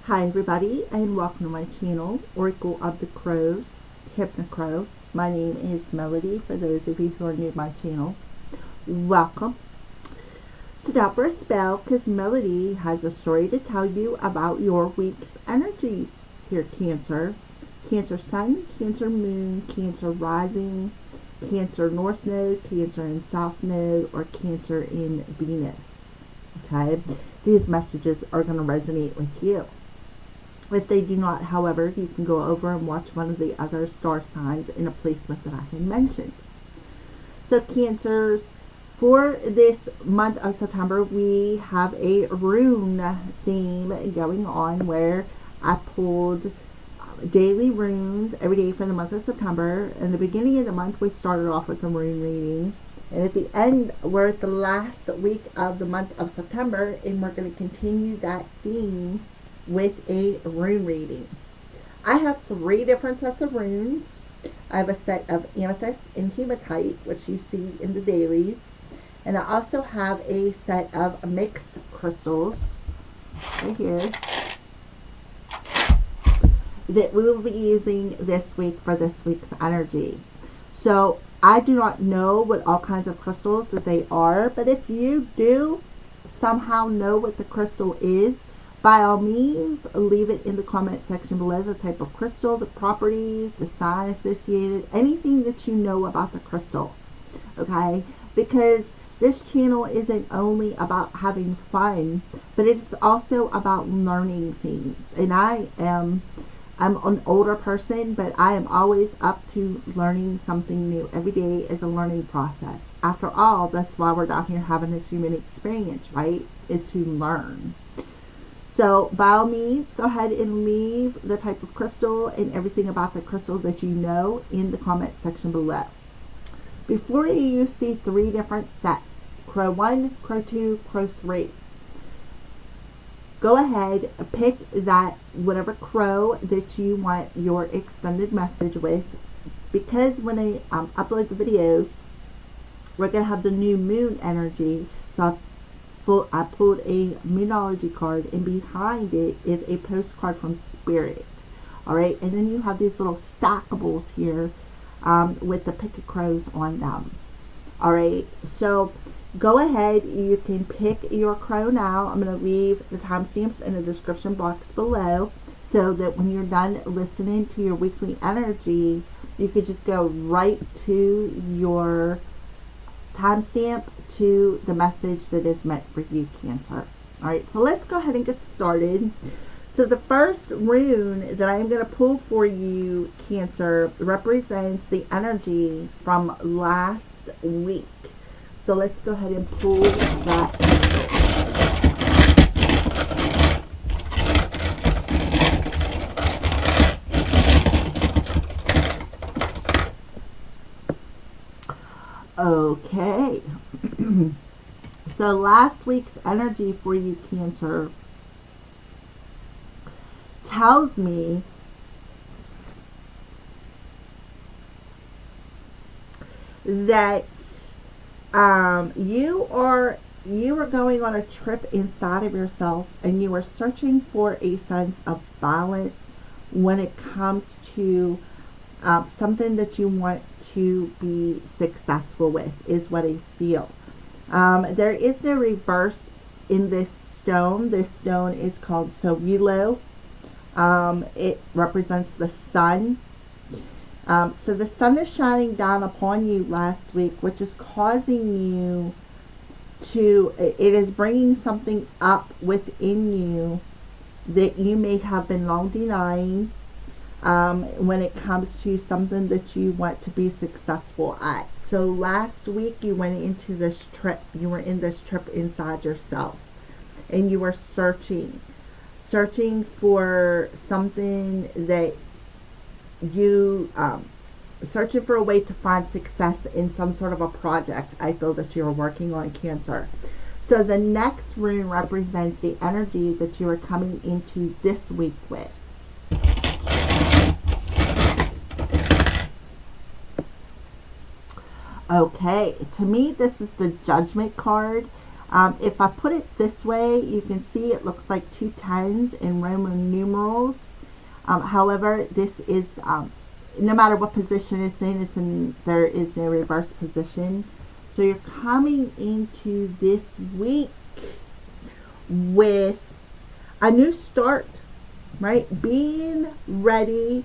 Hi everybody and welcome to my channel, Oracle of the Crows, Hypnocrow. My name is Melody for those of you who are new to my channel. Welcome. Sit down for a spell because Melody has a story to tell you about your week's energies here, Cancer. Cancer Sun, Cancer Moon, Cancer Rising, Cancer North Node, Cancer in South Node, or Cancer in Venus. Okay, these messages are going to resonate with you. If they do not, however, you can go over and watch one of the other star signs in a placement that I had mentioned. So Cancers, for this month of September, we have a rune theme going on where I pulled daily runes every day for the month of September. In the beginning of the month, we started off with a rune reading. And at the end, we're at the last week of the month of September, and we're going to continue that theme with a rune reading. I have 3 different sets of runes. I have a set of amethyst and hematite, which you see in the dailies. And I also have a set of mixed crystals right here that we will be using this week for this week's energy. So I do not know what all kinds of crystals that they are, but if you do somehow know what the crystal is, by all means, leave it in the comment section below, the type of crystal, the properties, the sign associated, anything that you know about the crystal, okay? Because this channel isn't only about having fun, but it's also about learning things. And I'm an older person, but I am always up to learning something new. Every day is a learning process. After all, that's why we're down here having this human experience, right? Is to learn. So by all means, go ahead and leave the type of crystal and everything about the crystal that you know in the comment section below. Before you see 3 different sets, Crow 1, Crow 2, Crow 3. Go ahead, pick that whatever crow that you want your extended message with, because when I upload the videos, we're going to have the new moon energy. So I pulled a Moonology card, and behind it is a postcard from Spirit. Alright, and then you have these little stackables here with the pick a crows on them. Alright, so go ahead, you can pick your crow now. I'm going to leave the timestamps in the description box below so that when you're done listening to your weekly energy, you could just go right to your timestamp to the message that is meant for you, Cancer. Alright, so let's go ahead and get started. So the first rune that I'm going to pull for you, Cancer, represents the energy from last week. So let's go ahead and pull that. Okay. So last week's energy for you, Cancer, tells me that you are going on a trip inside of yourself, and you are searching for a sense of balance when it comes to something that you want to be successful with, is what I feel. There is no reverse in this stone. This stone is called Sowilo. It represents the sun. So the sun is shining down upon you last week, which is causing you to, it is bringing something up within you that you may have been long denying when it comes to something that you want to be successful at. So last week you went into this trip, you were in this trip inside yourself, and you were searching for something that you, searching for a way to find success in some sort of a project I feel that you're working on, Cancer. So the next rune represents the energy that you are coming into this week with. Okay, to me this is the Judgment card. If I put it this way, you can see it looks like two tens in Roman numerals. However, this is, no matter what position it's in, there is no reverse position. So you're coming into this week with a new start, right? Being ready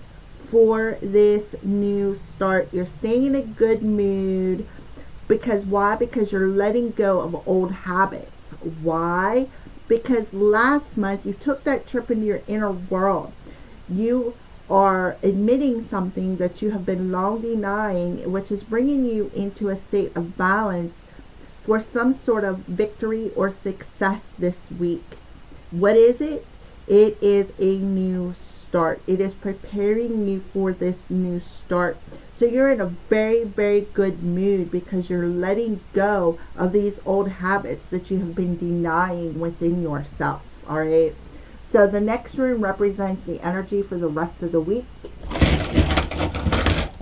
for this new start. You're staying in a good mood. Because why? Because you're letting go of old habits. Why? Because last month you took that trip into your inner world. You are admitting something that you have been long denying, which is bringing you into a state of balance for some sort of victory or success this week. What is it? It is a new start. It is preparing you for this new start. So you're in a very, very good mood because you're letting go of these old habits that you have been denying within yourself. All right. So the next rune represents the energy for the rest of the week.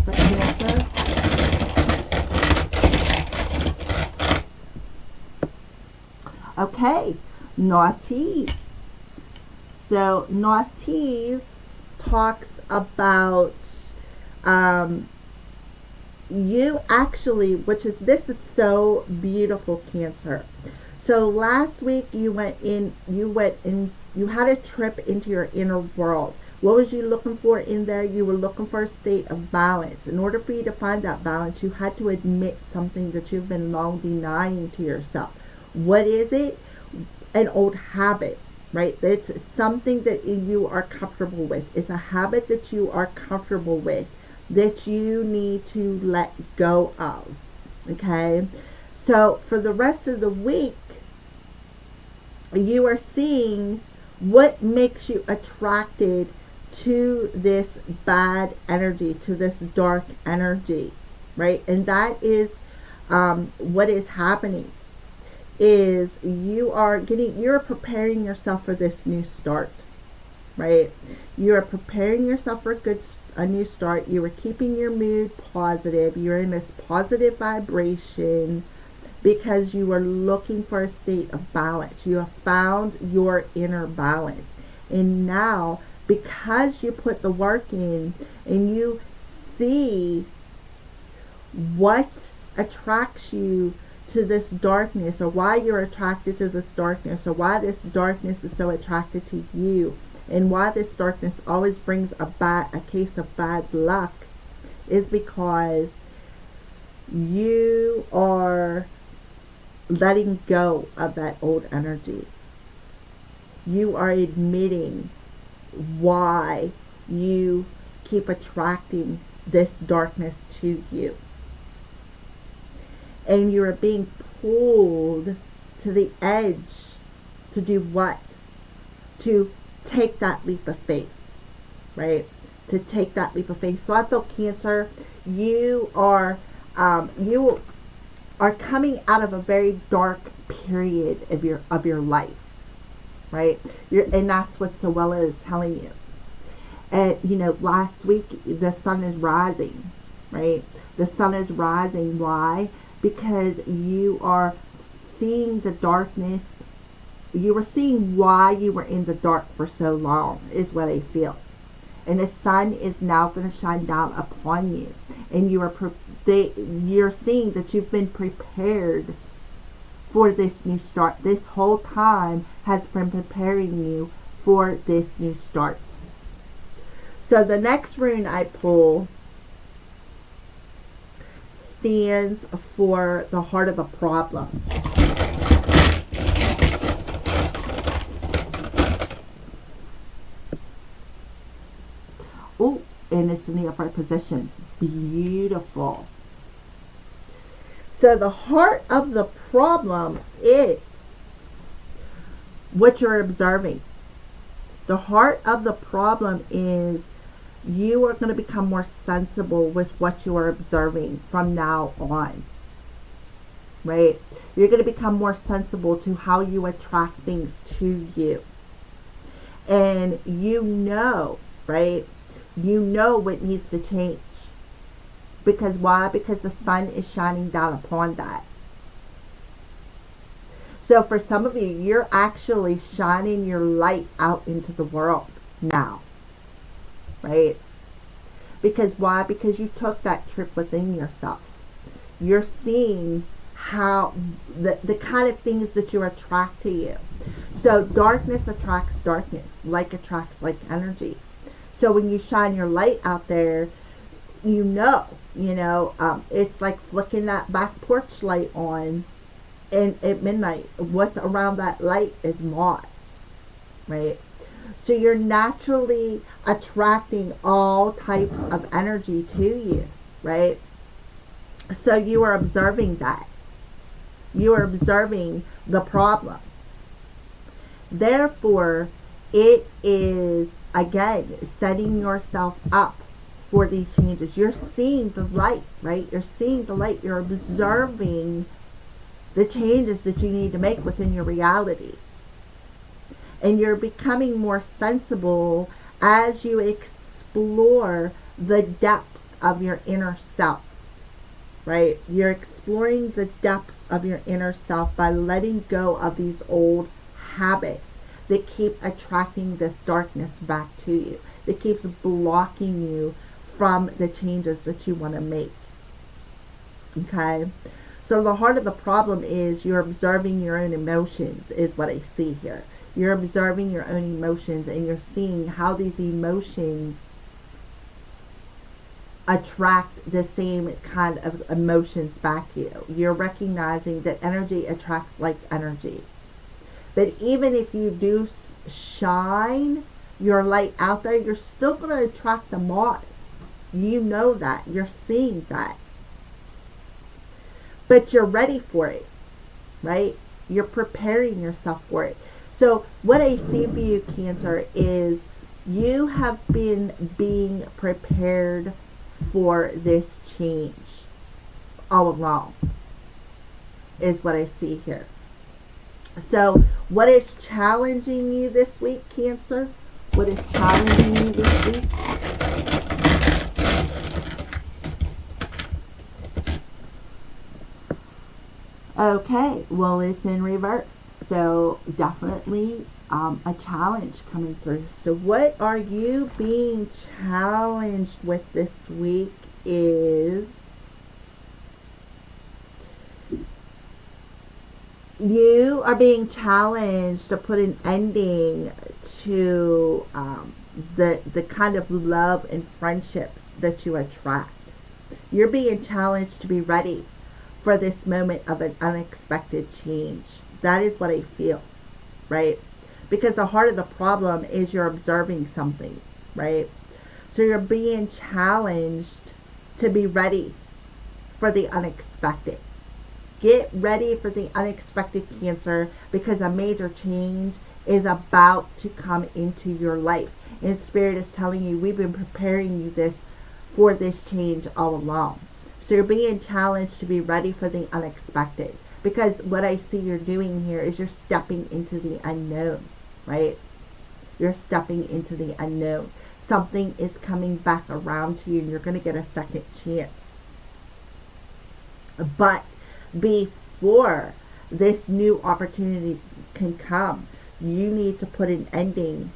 For Cancer. Okay. Naughties. So Naughties talks about you actually, this is so beautiful, Cancer. So last week you had a trip into your inner world. What was you looking for in there? You were looking for a state of balance. In order for you to find that balance, you had to admit something that you've been long denying to yourself. What is it? An old habit, right? It's something that you are comfortable with. It's a habit that you are comfortable with, that you need to let go of. Okay? So for the rest of the week, you are seeing what makes you attracted to this bad energy, to this dark energy, right? And that is what is happening is you're preparing yourself for this new start, right? You are preparing yourself for a new start. You are keeping your mood positive. You're in this positive vibration because you are looking for a state of balance. You have found your inner balance. And now, because you put the work in and you see what attracts you to this darkness, or why you're attracted to this darkness, or why this darkness is so attracted to you, and why this darkness always brings a case of bad luck, is because you are letting go of that old energy. You are admitting why you keep attracting this darkness to you. And you are being pulled to the edge to do what? To take that leap of faith, right? To take that leap of faith. So I feel, Cancer, you are coming out of a very dark period of your life, right? And that's what Sowella is telling you. And last week the sun is rising, right? The sun is rising. Why? Because you are seeing the darkness. You were seeing why you were in the dark for so long, is what I feel. And the sun is now going to shine down upon you. And you're seeing that you've been prepared for this new start. This whole time has been preparing you for this new start. So the next rune I pull stands for the heart of the problem. Oh, and it's in the upright position. Beautiful. So the heart of the problem is what you're observing. The heart of the problem is you are going to become more sensible with what you are observing from now on, right? You're going to become more sensible to how you attract things to you. And right? You know what needs to change. Because why? Because the sun is shining down upon that. So for some of you, you're actually shining your light out into the world now, right? Because why? Because you took that trip within yourself. You're seeing how the kind of things that you attract to you. So darkness attracts darkness, like attracts like energy. So when you shine your light out there, it's like flicking that back porch light on, and at midnight, what's around that light is moths, right? So you're naturally attracting all types of energy to you, right? So you are observing that. You are observing the problem. Therefore, it is, again, setting yourself up for these changes. You're seeing the light, right? You're seeing the light. You're observing the changes that you need to make within your reality. And you're becoming more sensible as you explore the depths of your inner self, right? You're exploring the depths of your inner self by letting go of these old habits that keep attracting this darkness back to you, that keeps blocking you from the changes that you want to make. Okay? So the heart of the problem is you're observing your own emotions, is what I see here. You're observing your own emotions, and you're seeing how these emotions attract the same kind of emotions back to you. You're recognizing that energy attracts like energy. But even if you do shine your light out there, you're still going to attract the moths. You know that. You're seeing that. But you're ready for it, right? You're preparing yourself for it. So what I see for you, Cancer, is you have been being prepared for this change all along, is what I see here. So what is challenging you this week, Cancer? What is challenging you this week? Okay, well, it's in reverse. So definitely a challenge coming through. So what are you being challenged with this week is you are being challenged to put an ending to the kind of love and friendships that you attract. You're being challenged to be ready for this moment of an unexpected change. That is what I feel, right? Because the heart of the problem is you're observing something, right? So you're being challenged to be ready for the unexpected. Get ready for the unexpected, Cancer, because a major change is about to come into your life. And Spirit is telling you, we've been preparing you for this change all along. So you're being challenged to be ready for the unexpected. Because what I see you're doing here is you're stepping into the unknown, right? You're stepping into the unknown. Something is coming back around to you, and you're going to get a second chance. But before this new opportunity can come, you need to put an ending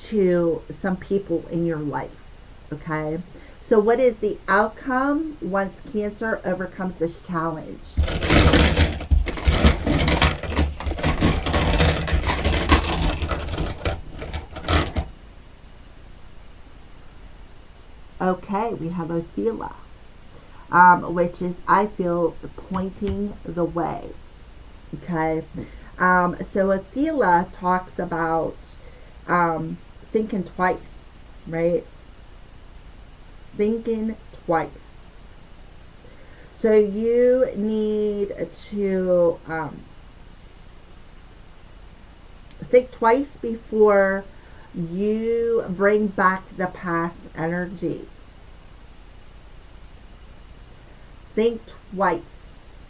to some people in your life, okay? So what is the outcome once Cancer overcomes this challenge? Okay, we have Ophelia, which is, I feel, pointing the way. Okay, so Ophelia talks about thinking twice, right? Thinking twice. So you need to think twice before you bring back the past energy. Think twice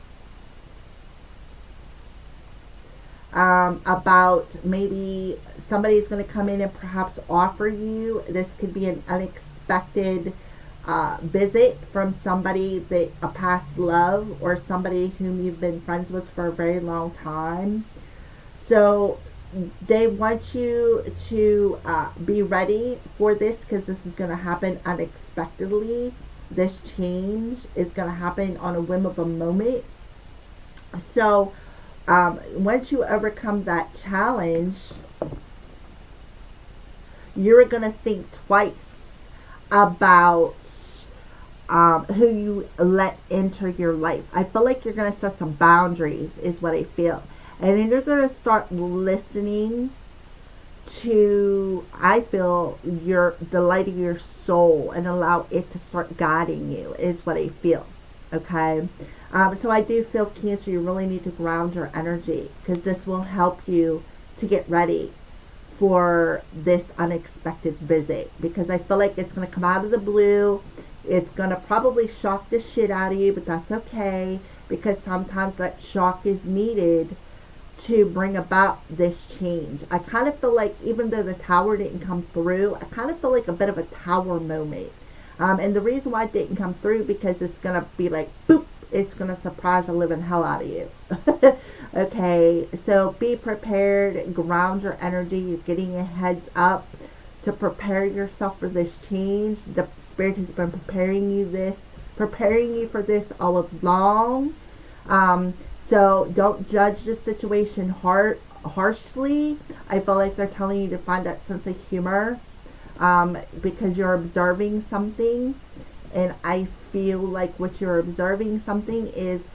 about maybe somebody's going to come in and perhaps offer you. This could be an unexpected visit from somebody that a past love or somebody whom you've been friends with for a very long time. So they want you to be ready for this, because this is going to happen unexpectedly. This change is going to happen on a whim of a moment. So once you overcome that challenge, you're going to think twice about who you let enter your life. I feel like you're going to set some boundaries, is what I feel. And then you're going to start listening to, I feel, the light of your soul, and allow it to start guiding you, is what I feel. Okay? So I do feel, Cancer, you really need to ground your energy, because this will help you to get ready for this unexpected visit, because I feel like it's going to come out of the blue. It's going to probably shock the shit out of you, but that's okay, because sometimes that shock is needed to bring about this change. I kind of feel like, even though the tower didn't come through, I kind of feel like a bit of a tower moment. And the reason why it didn't come through, because it's going to be like, boop, it's going to surprise the living hell out of you. Okay, so be prepared, ground your energy. You're getting a heads up to prepare yourself for this change. The Spirit has been preparing you for this all along. So don't judge the situation harshly. I feel like they're telling you to find that sense of humor, because you're observing something. And I feel like what you're observing something is,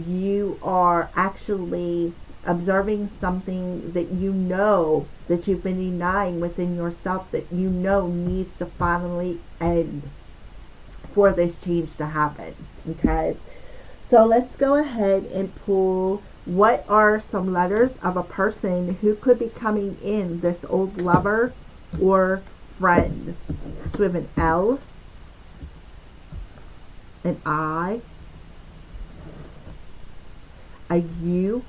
you are actually observing something that you know that you've been denying within yourself, that you know needs to finally end for this change to happen. Okay, so let's go ahead and pull, what are some letters of a person who could be coming in, this old lover or friend. So we have an L, an I, a U,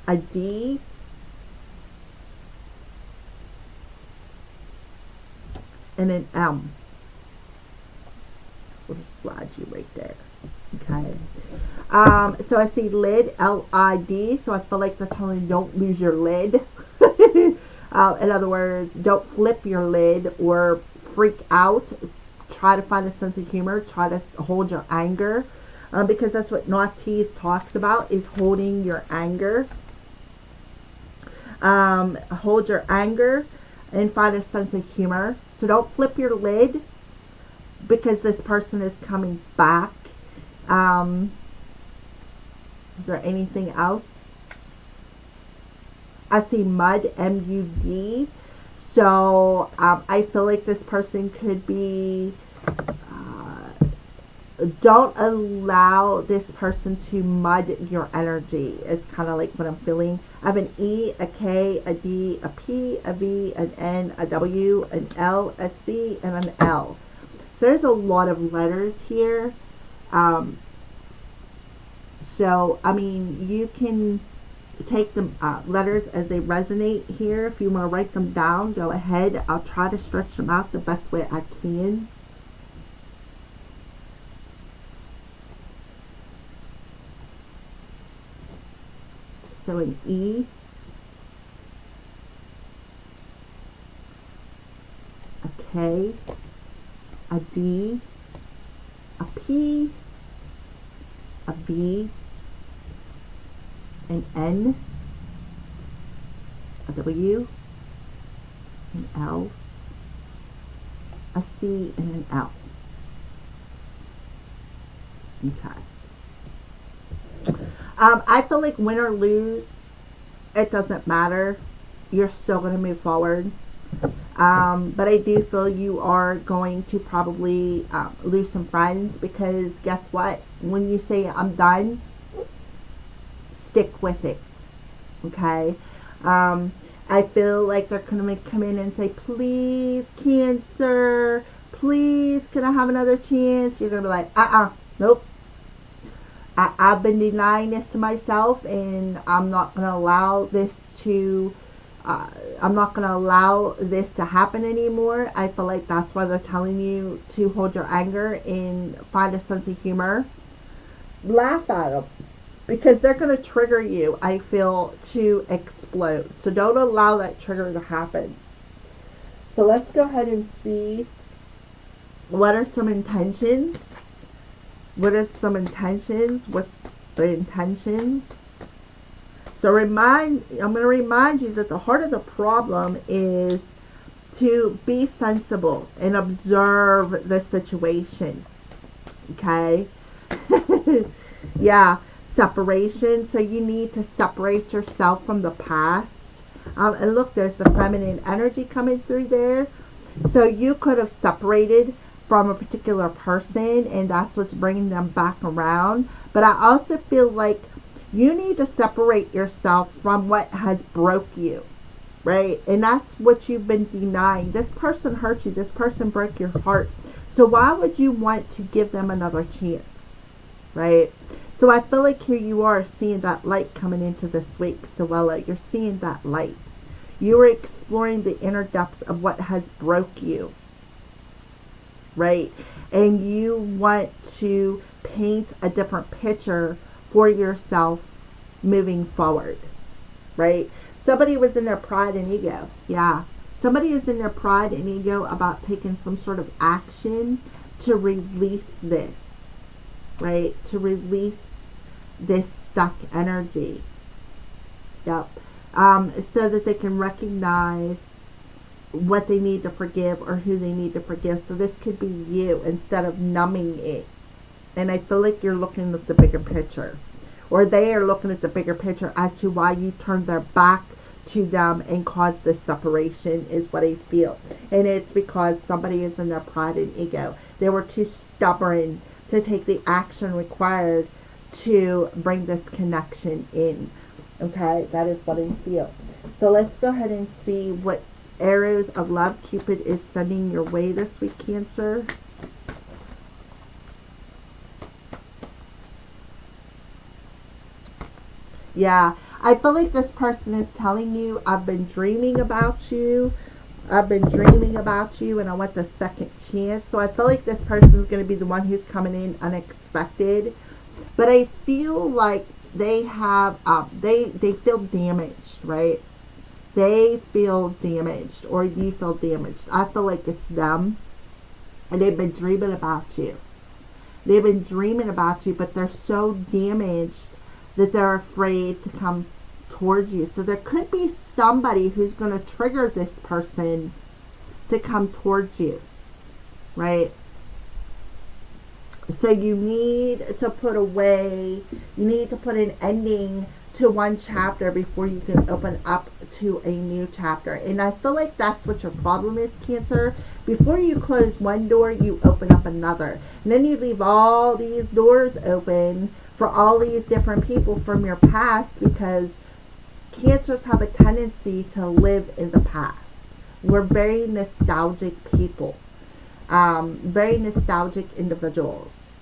a D, and an M. We'll just slide you right there. Okay. So I see lid, L-I-D. So I feel like they're telling you, don't lose your lid. In other words, don't flip your lid or freak out. Try to find a sense of humor. Try to hold your anger. Because that's what Naughties talks about, is holding your anger. Hold your anger and find a sense of humor. So don't flip your lid, because this person is coming back. Is there anything else? I see mud, M-U-D. So I feel like this person could be... don't allow this person to mud your energy, is kind of like what I'm feeling. I have an E, a K, a D, a P, a V, an N, a W, an L, a C, and an L. So there's a lot of letters here. So, I mean, you can take the letters as they resonate here. If you want to write them down, go ahead. I'll try to stretch them out the best way I can. So an E, a K, a D, a P, a V, an N, a W, an L, a C, and an L. Okay. I feel like win or lose, it doesn't matter. You're still going to move forward. But I do feel you are going to probably lose some friends, because guess what? When you say I'm done, stick with it. Okay? I feel like they're going to come in and say, please, Cancer, please, can I have another chance? You're going to be like, nope. I've been denying this to myself, and I'm not going to allow this to I'm not going to allow this to happen anymore. I feel like that's why they're telling you to hold your anger and find a sense of humor. Laugh at them because they're going to trigger you, I feel, to explode. So don't allow that trigger to happen. So let's go ahead and see what are some intentions. What are some intentions? What's the intentions? So I'm going to remind you that the heart of the problem is to be sensible and observe the situation. Okay? Yeah, separation. So you need to separate yourself from the past. And look, there's the feminine energy coming through there. So you could have separated from a particular person, and that's what's bringing them back around. But I also feel like you need to separate yourself from what has broke you, right? And that's what you've been denying. This person hurt you. This person broke your heart. So why would you want to give them another chance, right? So I feel like here you are seeing that light coming into this week, Soella. You're seeing that light. You are exploring the inner depths of what has broke you, right? And you want to paint a different picture for yourself moving forward, right? Somebody was in their pride and ego. Yeah. Somebody is in their pride and ego about taking some sort of action to release this, right? To release this stuck energy. Yep. So that they can recognize what they need to forgive or who they need to forgive. So this could be you instead of numbing it. And I feel like you're looking at the bigger picture. Or they are looking at the bigger picture as to why you turned their back to them and caused this separation is what I feel. And it's because somebody is in their pride and ego. They were too stubborn to take the action required to bring this connection in. Okay, that is what I feel. So let's go ahead and see what arrows of love Cupid is sending your way this week, Cancer. Yeah, I feel like this person is telling you, I've been dreaming about you. I've been dreaming about you and I want the second chance. So I feel like this person is going to be the one who's coming in unexpected. But I feel like they have, they feel damaged, right? They feel damaged, or you feel damaged. I feel like it's them. And they've been dreaming about you. They've been dreaming about you, but they're so damaged that they're afraid to come towards you. So there could be somebody who's going to trigger this person to come towards you, right? So you need to put away, you need to put an ending to one chapter before you can open up to a new chapter. And I feel like that's what your problem is, Cancer. Before you close one door, you open up another. And then you leave all these doors open for all these different people from your past, because Cancers have a tendency to live in the past. We're very nostalgic people. Very nostalgic individuals.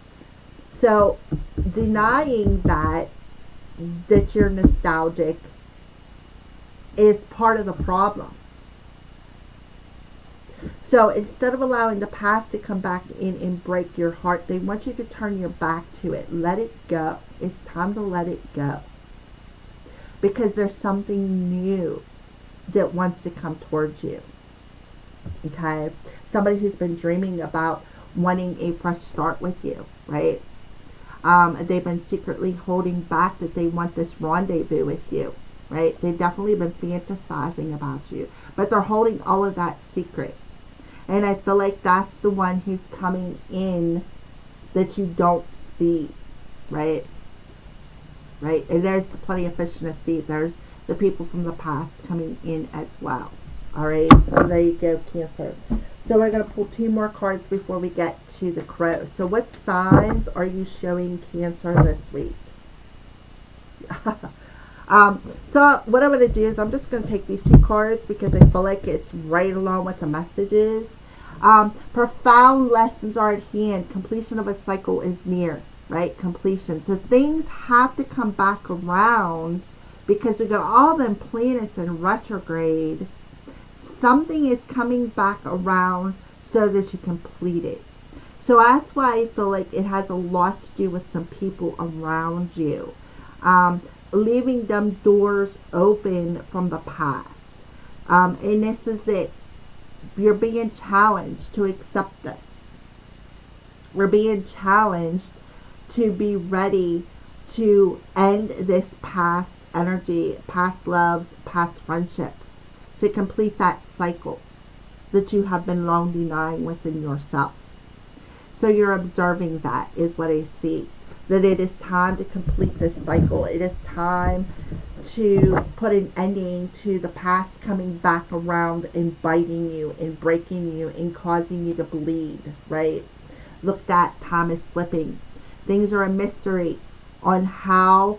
So denying that you're nostalgic is part of the problem. So instead of allowing the past to come back in and break your heart, they want you to turn your back to it. Let it go. It's time to let it go. Because there's something new that wants to come towards you. Okay? Somebody who's been dreaming about wanting a fresh start with you, right? They've been secretly holding back that they want this rendezvous with you, right? They've definitely been fantasizing about you, but they're holding all of that secret. And I feel like that's the one who's coming in that you don't see, right? Right? And there's plenty of fish in the sea. There's the people from the past coming in as well. All right? So there you go, Cancer. So we're going to pull two more cards before we get to the crow. So what signs are you showing, Cancer, this week? So what I'm going to do is I'm just going to take these two cards because I feel like it's right along with the messages. Profound lessons are at hand. Completion of a cycle is near, right? Completion. So things have to come back around because we've got all them planets in retrograde. Something is coming back around so that you complete it. So that's why I feel like it has a lot to do with some people around you. Leaving them doors open from the past. And this is it. You're being challenged to accept this. We're being challenged to be ready to end this past energy, past loves, past friendships, to complete that cycle that you have been long denying within yourself. So you're observing that is what I see. That it is time to complete this cycle. It is time to put an ending to the past coming back around and biting you and breaking you and causing you to bleed, right? Look, that time is slipping. Things are a mystery on how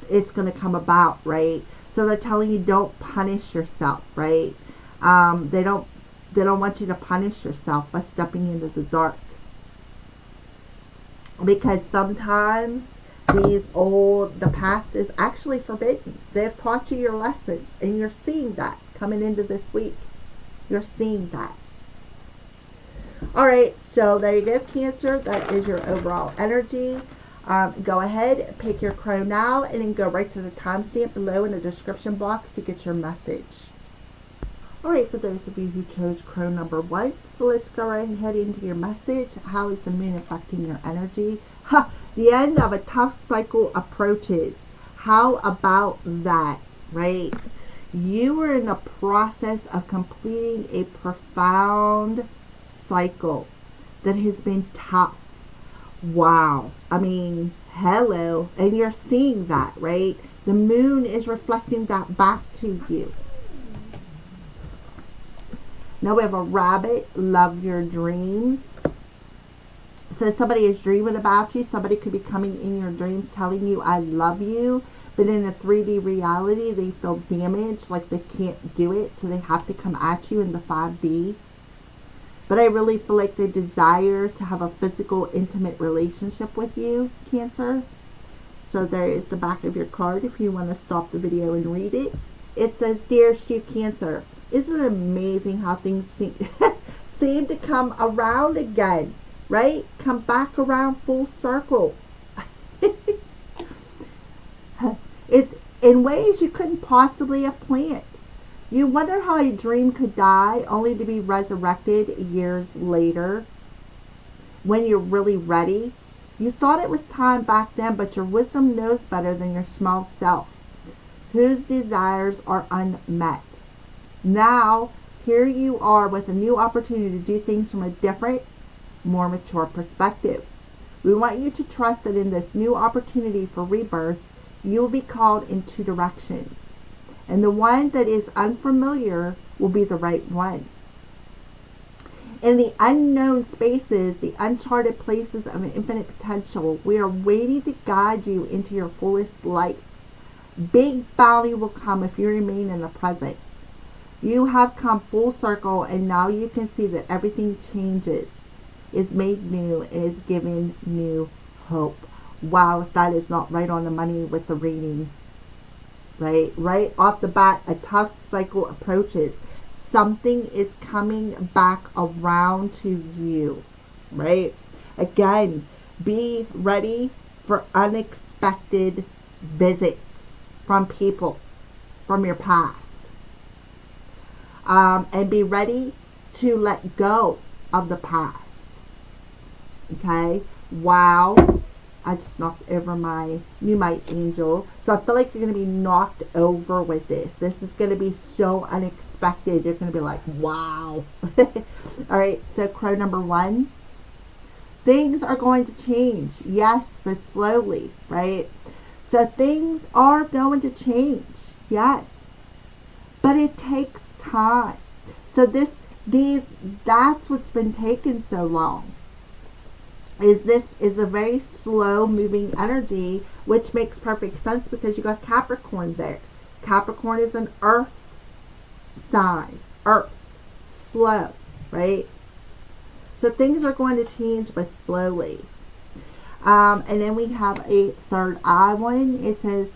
it's going to come about, right? So they're telling you don't punish yourself, right? They don't want you to punish yourself by stepping into the dark. Because sometimes the past is actually forbidden. They've taught you your lessons, and you're seeing that coming into this week. You're seeing that. All right, so there you go, Cancer. That is your overall energy. Go ahead, pick your crow now, and then go right to the timestamp below in the description box to get your message. All right, for those of you who chose crow number 1, so let's go right ahead into your message. How is the moon affecting your energy? The end of a tough cycle approaches. How about that, right? You are in the process of completing a profound cycle that has been tough. Wow. I mean, hello. And you're seeing that, right? The moon is reflecting that back to you. Now we have a rabbit. Love your dreams. So somebody is dreaming about you. Somebody could be coming in your dreams telling you, I love you. But in a 3D reality, they feel damaged, like they can't do it. So they have to come at you in the 5D. But I really feel like they desire to have a physical, intimate relationship with you, Cancer. So there is the back of your card if you want to stop the video and read it. It says, Dearest you, Cancer, isn't it amazing how things seem to come around again, right? Come back around full circle. It in ways you couldn't possibly have planned. You wonder how a dream could die only to be resurrected years later. When you're really ready, you thought it was time back then, but your wisdom knows better than your small self, whose desires are unmet. Now, here you are with a new opportunity to do things from a different, more mature perspective. We want you to trust that in this new opportunity for rebirth, you will be called in 2 directions. And the one that is unfamiliar will be the right one. In the unknown spaces, the uncharted places of infinite potential, we are waiting to guide you into your fullest life. Big bounty will come if you remain in the present. You have come full circle, and now you can see that everything changes, is made new, and is given new hope. Wow, if that is not right on the money with the reading. Right off the bat, a tough cycle approaches. Something is coming back around to you, right? Again, be ready for unexpected visits from people from your past. And be ready to let go of the past. Okay? Wow. I just knocked over my angel. So I feel like you're going to be knocked over with this. This is going to be so unexpected. You're going to be like, wow. All right. So crow number 1. Things are going to change. Yes, but slowly, right? So things are going to change. Yes. But it takes time. So that's what's been taking so long. This is a very slow moving energy, which makes perfect sense because you got Capricorn there. Capricorn is an earth sign. Earth. Slow, right? So things are going to change, but slowly. And then we have a third eye one. It says,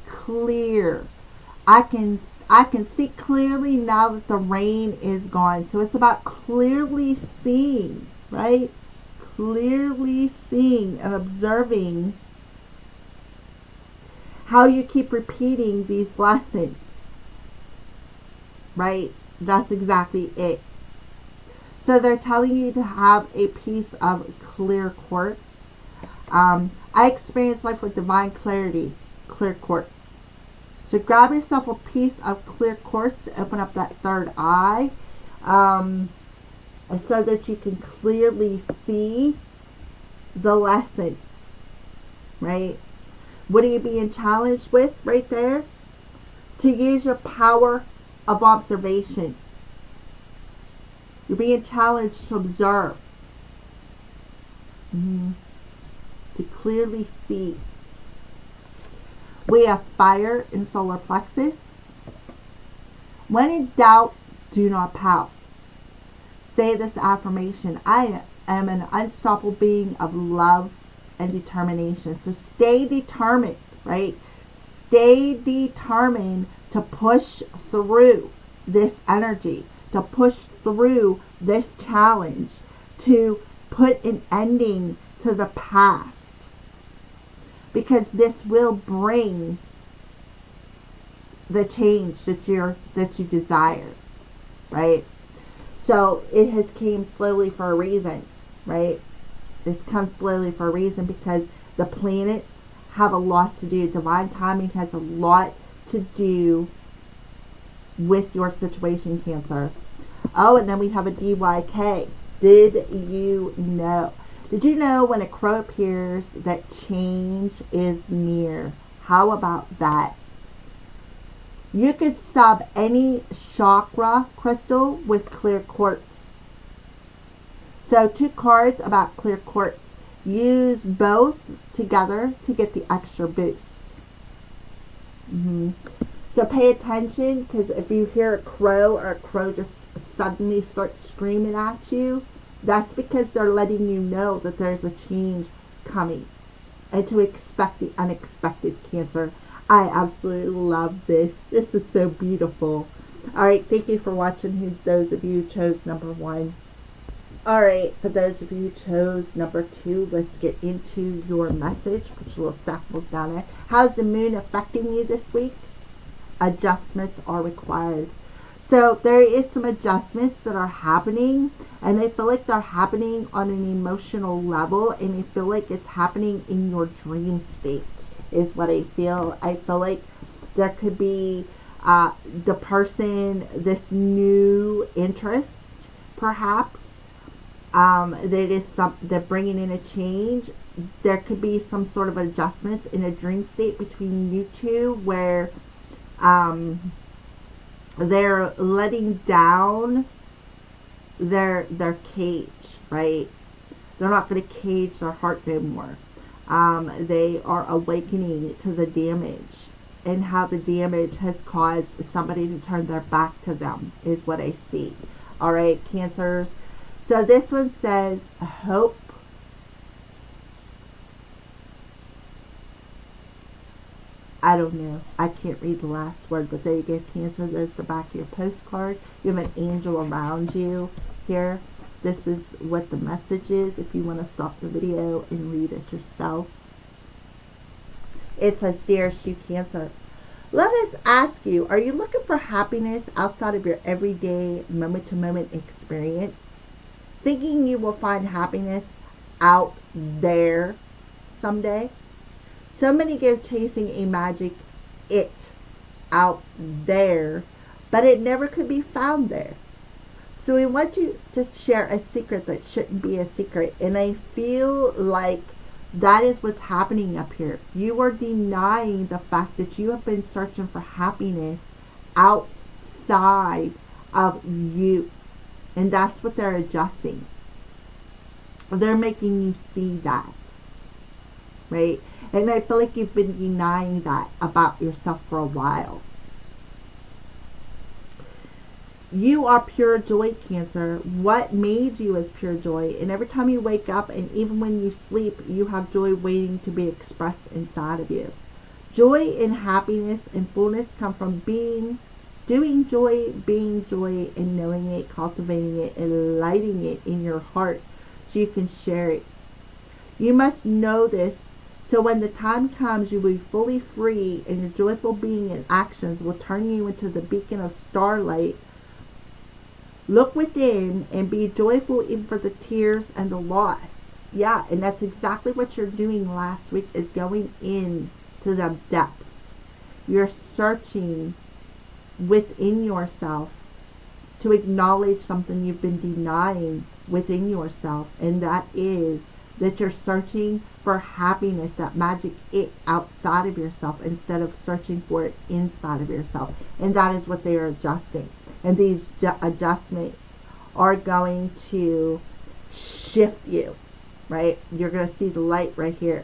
clear. I can see clearly now that the rain is gone. So it's about clearly seeing, right? Clearly seeing and observing how you keep repeating these lessons, right? That's exactly it. So they're telling you to have a piece of clear quartz. I experience life with divine clarity, clear quartz. So grab yourself a piece of clear quartz to open up that third eye, so that you can clearly see the lesson, right? What are you being challenged with right there? To use your power of observation. You're being challenged to observe, to clearly see. We have fire in solar plexus. When in doubt, do not pout. Say this affirmation: I am an unstoppable being of love and determination. So stay determined, right? Stay determined to push through this energy, to push through this challenge, to put an ending to the past. Because this will bring the change that you desire, right? So it has came slowly for a reason, right? This comes slowly for a reason because the planets have a lot to do. Divine timing has a lot to do with your situation, Cancer. Oh, and then we have a DYK. Did you know? Did you know when a crow appears that change is near? How about that? You could sub any chakra crystal with clear quartz. So 2 cards about clear quartz. Use both together to get the extra boost. So pay attention, because if you hear a crow or a crow just suddenly starts screaming at you, that's because they're letting you know that there's a change coming and to expect the unexpected, Cancer. I absolutely love this. This is so beautiful. All right, thank you for watching. Those of you who chose number 1. All right, for those of you who chose number 2, let's get into your message. Put your little stackables down there. How's the moon affecting you this week? Adjustments are required. So there is some adjustments that are happening, and I feel like they're happening on an emotional level, and I feel like it's happening in your dream state is what I feel. I feel like there could be the person, this new interest, perhaps, they're bringing in a change. There could be some sort of adjustments in a dream state between you two where they're letting down their cage, right? They're not going to cage their heart no more. They are awakening to the damage and how the damage has caused somebody to turn their back to them is what I see. All right, Cancers. So this one says hope. I don't know. I can't read the last word, but there you go, Cancer. There's the back of your postcard. You have an angel around you here. This is what the message is if you want to stop the video and read it yourself. It says, Dearest you, Cancer, let us ask you, are you looking for happiness outside of your everyday moment-to-moment experience? Thinking you will find happiness out there someday? So many go chasing a magic it out there, but it never could be found there. So we want you to share a secret that shouldn't be a secret. And I feel like that is what's happening up here. You are denying the fact that you have been searching for happiness outside of you. And that's what they're adjusting. They're making you see that. Right? And I feel like you've been denying that about yourself for a while. You are pure joy, Cancer. What made you as pure joy? And every time you wake up and even when you sleep, you have joy waiting to be expressed inside of you. Joy and happiness and fullness come from doing joy, being joy, and knowing it, cultivating it, and lighting it in your heart so you can share it. You must know this, so when the time comes, you will be fully free, and your joyful being and actions will turn you into the beacon of starlight. Look within and be joyful even for the tears and the loss. Yeah, and that's exactly what you're doing last week, is going in to the depths. You're searching within yourself to acknowledge something you've been denying within yourself, and that is that you're searching for happiness, that magic it outside of yourself, instead of searching for it inside of yourself. And that is what they are adjusting. And these adjustments are going to shift you, right? You're going to see the light right here.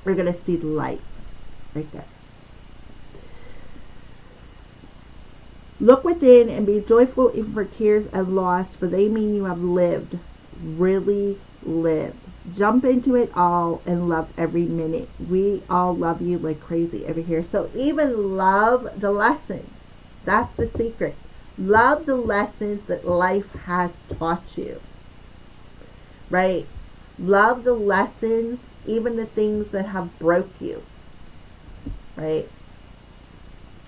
You're going to see the light right there. Look within and be joyful even for tears and loss, for they mean you have lived, really lived. Jump into it all and love every minute. We all love you like crazy over here. So even love the lessons. That's the secret. Love the lessons that life has taught you. Right? Love the lessons, even the things that have broke you. Right?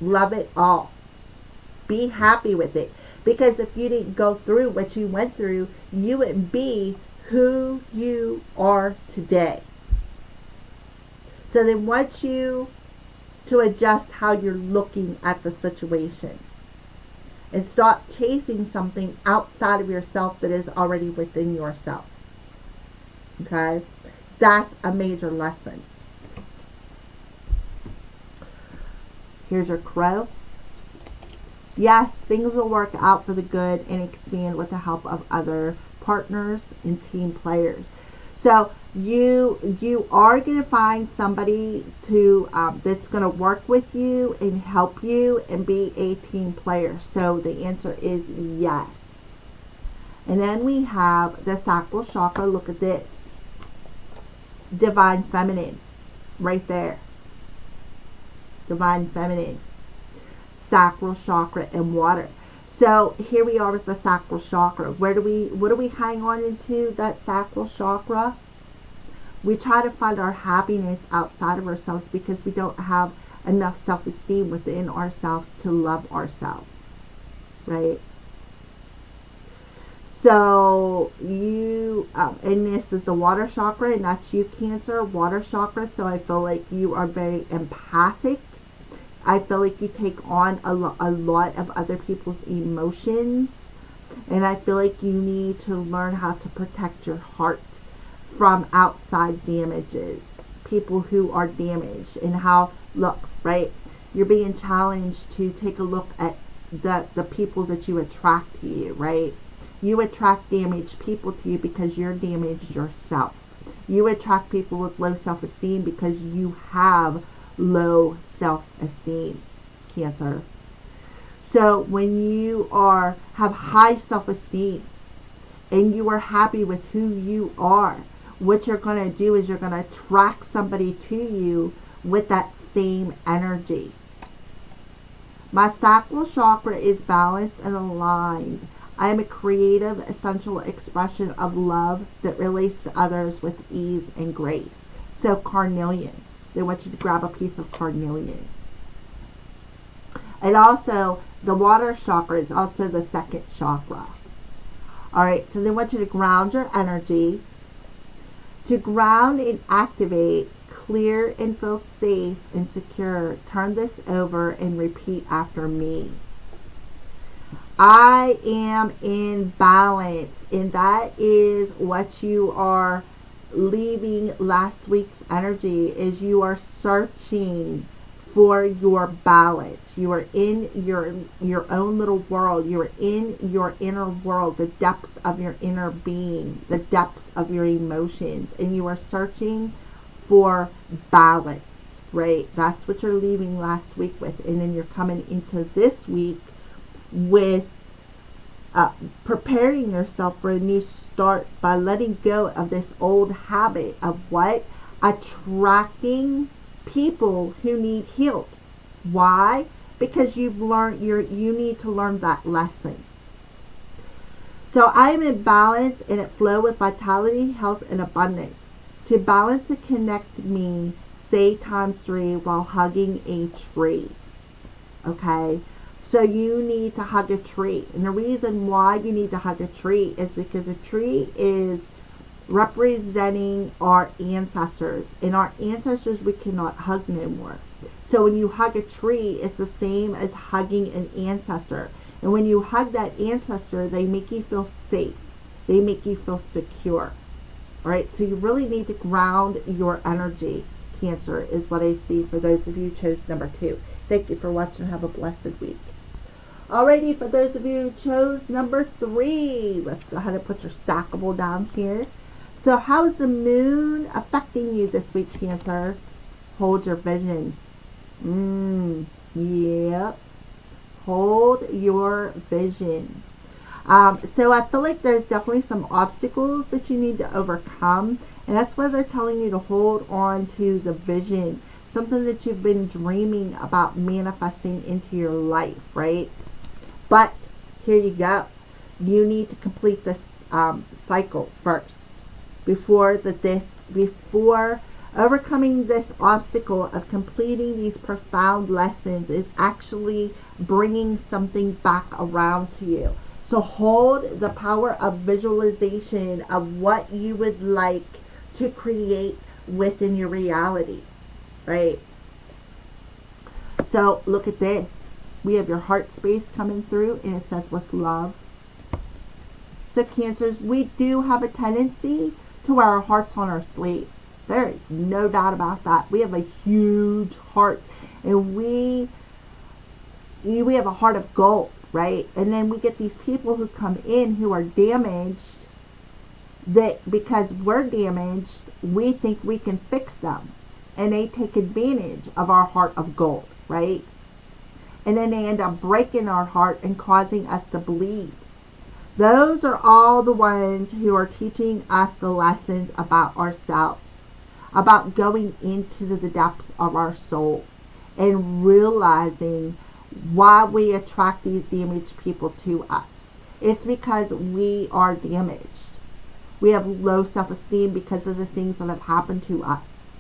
Love it all. Be happy with it. Because if you didn't go through what you went through, you wouldn't be who you are today. So they want you to adjust how you're looking at the situation. And stop chasing something outside of yourself that is already within yourself. Okay? That's a major lesson. Here's your crow. Yes, things will work out for the good and expand with the help of other partners and team players. So you are going to find somebody to that's going to work with you and help you and be a team player. So the answer is yes. And then we have the sacral chakra. Look at this. Divine feminine. Right there. Divine feminine. Sacral chakra and water. So here we are with the sacral chakra. What do we hang on into that sacral chakra? We try to find our happiness outside of ourselves because we don't have enough self-esteem within ourselves to love ourselves. Right? So you, and this is the water chakra, and that's you, Cancer, water chakra. So I feel like you are very empathic. I feel like you take on a lot of other people's emotions. And I feel like you need to learn how to protect your heart from outside damages. People who are damaged. And how, look, right? You're being challenged to take a look at the people that you attract to you, right? You attract damaged people to you because you're damaged yourself. You attract people with low self-esteem because you have low self-esteem, Cancer. So when you have high self-esteem and you are happy with who you are, what you're going to do is you're going to attract somebody to you with that same energy. My sacral chakra is balanced and aligned. I am a creative, essential expression of love that relates to others with ease and grace. So carnelian. They want you to grab a piece of carnelian. And also, the water chakra is also the second chakra. Alright, so they want you to ground your energy. To ground and activate, clear and feel safe and secure, turn this over and repeat after me. I am in balance, and that is what you are leaving last week's energy, is you are searching for your balance. You are in your own little world. You are in your inner world, the depths of your inner being, the depths of your emotions, and you are searching for balance, right? That's what you're leaving last week with, and then you're coming into this week with preparing yourself for a new start by letting go of this old habit of what? Attracting people who need healed. Why? Because you need to learn that lesson. So I am in balance and at flow with vitality, health, and abundance. To balance and connect me, say times 3 while hugging a tree. Okay? So you need to hug a tree. And the reason why you need to hug a tree is because a tree is representing our ancestors. And our ancestors we cannot hug no more. So when you hug a tree, it's the same as hugging an ancestor. And when you hug that ancestor, they make you feel safe. They make you feel secure. All right? So you really need to ground your energy, Cancer, is what I see for those of you who chose number 2. Thank you for watching. Have a blessed week. Alrighty, for those of you who chose number 3, let's go ahead and put your stackable down here. So how is the moon affecting you this week, Cancer? Hold your vision. Yep. Hold your vision. So I feel like there's definitely some obstacles that you need to overcome. And that's why they're telling you to hold on to the vision. Something that you've been dreaming about manifesting into your life, right? But here you go. You need to complete this cycle first. Before overcoming this obstacle of completing these profound lessons is actually bringing something back around to you. So hold the power of visualization of what you would like to create within your reality, right? So look at this. We have your heart space coming through, and it says with love. So Cancers, we do have a tendency to wear our hearts on our sleeve. There is no doubt about that. We have a huge heart, and we have a heart of gold, right? And then we get these people who come in who are damaged, that because we're damaged, we think we can fix them. And they take advantage of our heart of gold, right? And then they end up breaking our heart and causing us to bleed. Those are all the ones who are teaching us the lessons about ourselves, about going into the depths of our soul and realizing why we attract these damaged people to us. It's because we are damaged. We have low self-esteem because of the things that have happened to us.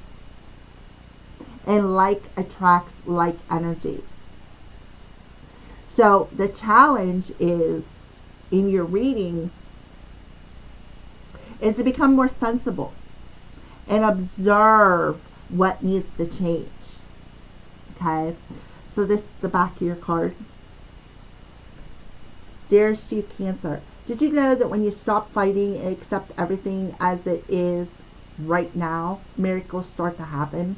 And like attracts like energy. So the challenge is, in your reading, is to become more sensible and observe what needs to change. Okay? So this is the back of your card. Dearest you, Cancer, did you know that when you stop fighting and accept everything as it is right now, miracles start to happen?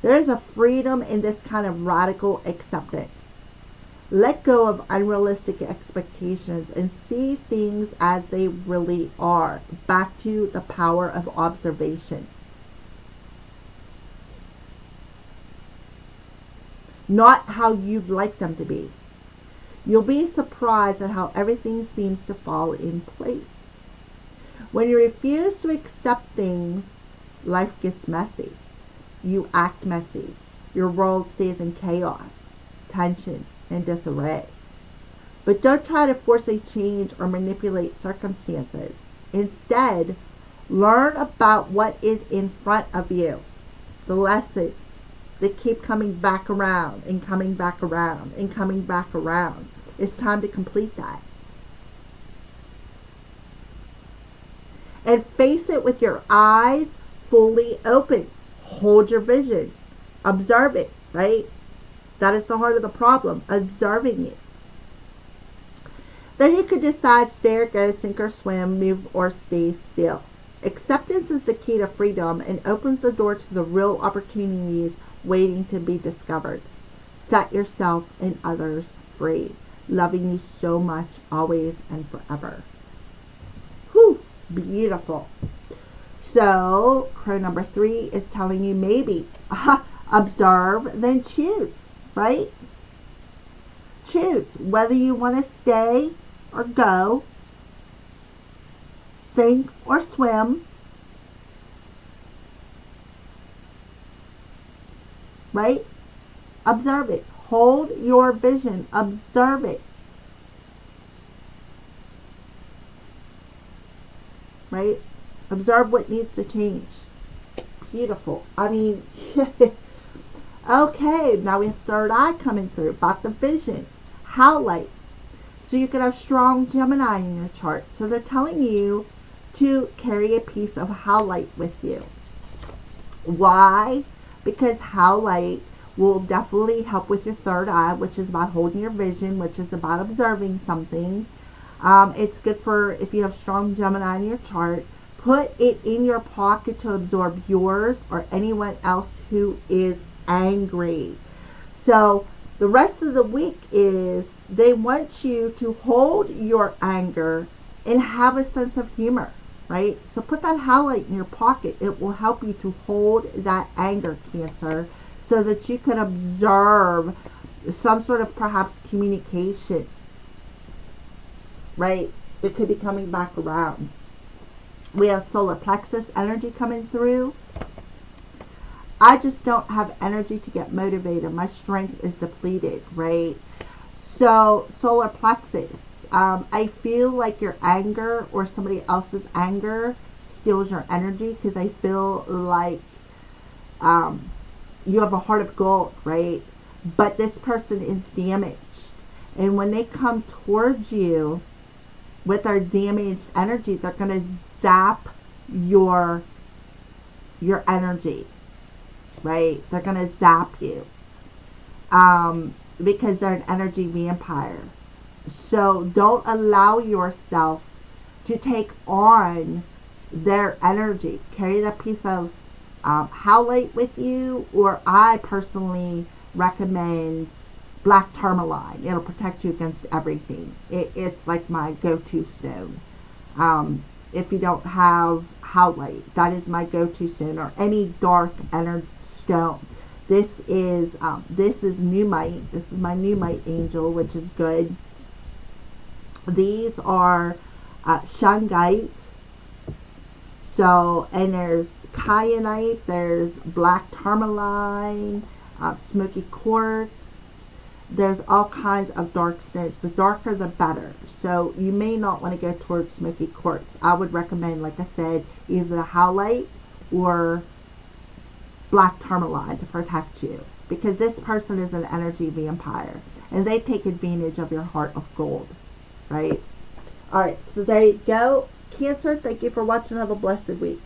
There is a freedom in this kind of radical acceptance. Let go of unrealistic expectations and see things as they really are. Back to the power of observation. Not how you'd like them to be. You'll be surprised at how everything seems to fall in place. When you refuse to accept things, life gets messy. You act messy. Your world stays in chaos, tension, and disarray. But don't try to force a change or manipulate circumstances. Instead, learn about what is in front of you. The lessons that keep coming back around and coming back around and coming back around. It's time to complete that. And face it with your eyes fully open. Hold your vision. Observe it, right? That is the heart of the problem, observing it. Then you could decide stay or go, sink or swim, move or stay still. Acceptance is the key to freedom and opens the door to the real opportunities waiting to be discovered. Set yourself and others free. Loving you so much, always and forever. Whew, beautiful. So, crow number 3 is telling you maybe observe, then choose. Right? Choose whether you want to stay or go, sink or swim, right? Observe it. Hold your vision. Observe it. Right? Observe what needs to change. Beautiful. I mean, okay, now we have third eye coming through about the vision. Highlight. So you could have strong Gemini in your chart. So they're telling you to carry a piece of highlight with you. Why? Because highlight will definitely help with your third eye, which is about holding your vision, which is about observing something. It's good for if you have strong Gemini in your chart. Put it in your pocket to absorb yours or anyone else who is angry. So the rest of the week is they want you to hold your anger and have a sense of humor, right? So put that highlight in your pocket. It will help you to hold that anger, Cancer, so that you can observe some sort of perhaps communication, right? It could be coming back around. We have solar plexus energy coming through. I just don't have energy to get motivated. My strength is depleted, right? So solar plexus, I feel like your anger or somebody else's anger steals your energy, because I feel like you have a heart of gold, right? But this person is damaged. And when they come towards you with their damaged energy, they're going to zap your energy, right? They're going to zap you because they're an energy vampire. So don't allow yourself to take on their energy. Carry that piece of howlite with you, or I personally recommend black tourmaline. It'll protect you against everything. It's like my go-to stone. If you don't have howlite, that is my go-to stone, or any dark energy stone. This is Numite. This is my Numite angel, which is good. These are shungite. So, and there's kyanite, there's black tourmaline, smoky quartz. There's all kinds of dark stones. The darker the better. So you may not want to go towards smoky quartz. I would recommend, like I said, either the howlite or black tourmaline to protect you, because this person is an energy vampire and they take advantage of your heart of gold, right? All right, so there you go. Cancer, thank you for watching. Have a blessed week.